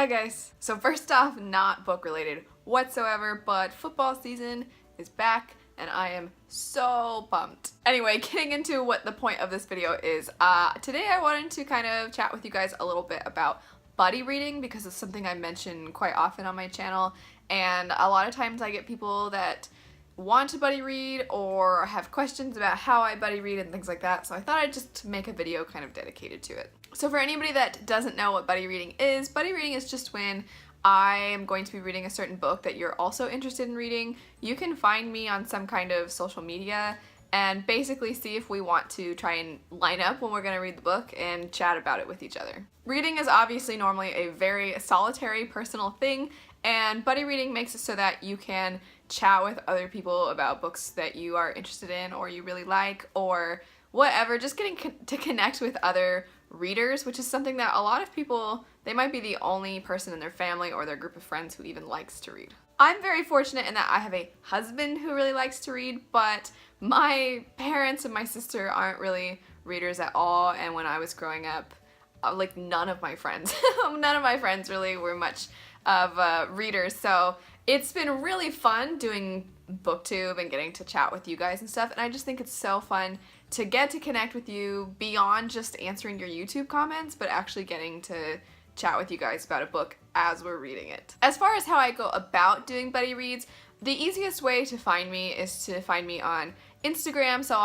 Hi guys! So first off, not book related whatsoever, but football season is back and I am so pumped. Anyway, getting into what the point of this video is, today I wanted to kind of chat with you guys a little bit about buddy reading because it's something I mention quite often on my channel, and a lot of times I get people that want to buddy read or have questions about how I buddy read and things like that, so I thought I'd just make a video kind of dedicated to it. So for anybody that doesn't know what buddy reading is just when I am going to be reading a certain book that you're also interested in reading. You can find me on some kind of social media and basically see if we want to try and line up when we're going to read the book and chat about it with each other. Reading is obviously normally a very solitary personal thing, and buddy reading makes it so that you can chat with other people about books that you are interested in or you really like or whatever, just getting to connect with other readers, which is something that a lot of people, they might be the only person in their family or their group of friends who even likes to read. I'm very fortunate in that I have a husband who really likes to read, but my parents and my sister aren't really readers at all, and when I was growing up, like none of my friends really were much of readers, so it's been really fun doing booktube and getting to chat with you guys and stuff, and I just think it's so fun to get to connect with you beyond just answering your YouTube comments, but actually getting to chat with you guys about a book as we're reading it. As far as how I go about doing buddy reads, the easiest way to find me is to find me on Instagram, so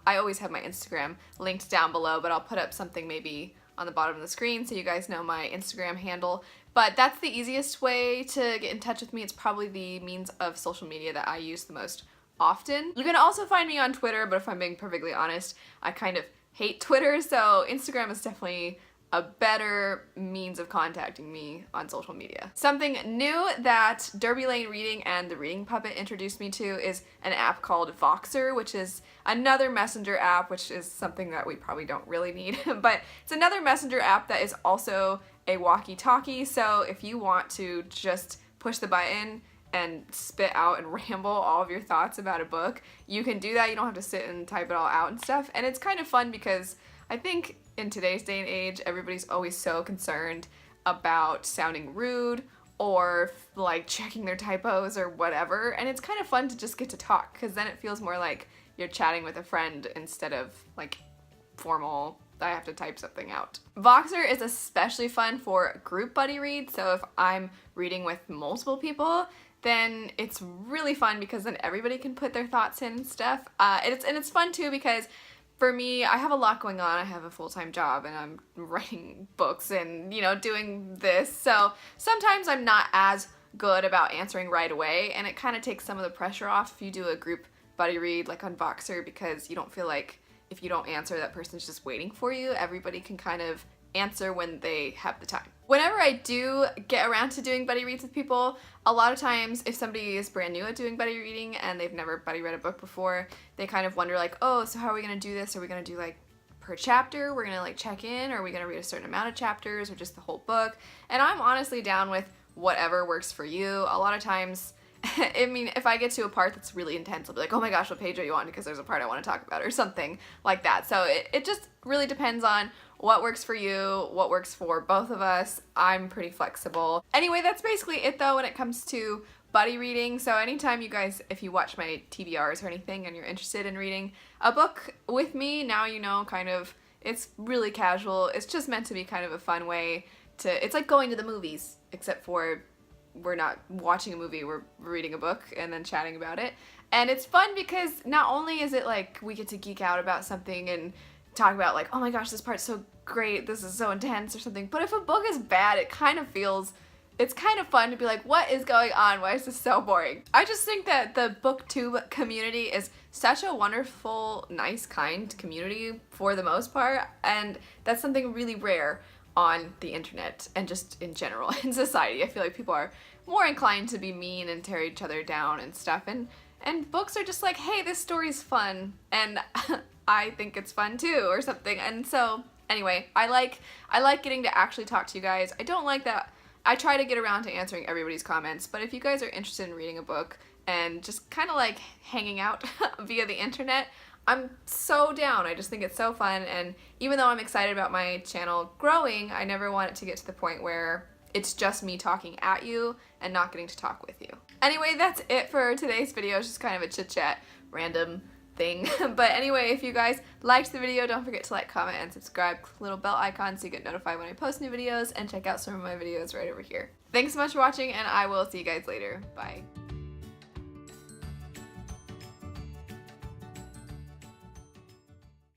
I always have my Instagram linked down below, but I'll put up something maybe on the bottom of the screen so you guys know my Instagram handle. But that's the easiest way to get in touch with me. It's probably the means of social media that I use the most often. You can also find me on Twitter, but if I'm being perfectly honest, I kind of hate Twitter, so Instagram is definitely a better means of contacting me on social media. Something new that Derby Lane Reading and The Reading Puppet introduced me to is an app called Voxer, which is another messenger app, which is something that we probably don't really need, but it's another messenger app that is also a walkie-talkie, so if you want to just push the button and spit out and ramble all of your thoughts about a book, you can do that. You don't have to sit and type it all out and stuff, and it's kind of fun because I think in today's day and age, everybody's always so concerned about sounding rude or like checking their typos or whatever, and it's kind of fun to just get to talk because then it feels more like you're chatting with a friend instead of like formal, I have to type something out. Voxer is especially fun for group buddy reads, so if I'm reading with multiple people, then it's really fun because then everybody can put their thoughts in and stuff. And it's fun too because for me, I have a lot going on. I have a full-time job and I'm writing books and, you know, doing this. So sometimes I'm not as good about answering right away, and it kind of takes some of the pressure off if you do a group buddy read like on Voxer, because you don't feel like if you don't answer, that person's just waiting for you. Everybody can kind of answer when they have the time. Whenever I do get around to doing buddy reads with people, a lot of times if somebody is brand new at doing buddy reading and they've never buddy read a book before, they kind of wonder like, oh, so how are we gonna do this? Are we gonna do like per chapter? We're gonna like check in? Or are we gonna read a certain amount of chapters or just the whole book? And I'm honestly down with whatever works for you. A lot of times, I mean, if I get to a part that's really intense, I'll be like, oh my gosh, what page are you on? Because there's a part I want to talk about or something like that. So it just really depends on what works for you, what works for both of us. I'm pretty flexible. Anyway, that's basically it though when it comes to buddy reading. So anytime you guys, if you watch my TBRs or anything and you're interested in reading a book with me, now you know kind of, it's really casual. It's just meant to be kind of a fun way to, it's like going to the movies, except for we're not watching a movie, we're reading a book and then chatting about it. And it's fun because not only is it like we get to geek out about something and talk about like, oh my gosh, this part's so great, this is so intense or something, but if a book is bad, it kind of feels, it's kind of fun to be like, what is going on? Why is this so boring? I just think that the booktube community is such a wonderful, nice, kind community for the most part, and that's something really rare on the internet and just in general in society. I feel like people are more inclined to be mean and tear each other down and stuff, and books are just like, hey, this story's fun and I think it's fun too or something. And so anyway, I like getting to actually talk to you guys. I don't like that I try to get around to answering everybody's comments, but if you guys are interested in reading a book and just kind of like hanging out via the internet, I'm so down. I just think it's so fun, and even though I'm excited about my channel growing, I never want it to get to the point where it's just me talking at you and not getting to talk with you. Anyway, that's it for today's video. It's just kind of a chit chat, random thing. But anyway, if you guys liked the video, don't forget to like, comment, and subscribe. Click the little bell icon so you get notified when I post new videos, and check out some of my videos right over here. Thanks so much for watching, and I will see you guys later. Bye.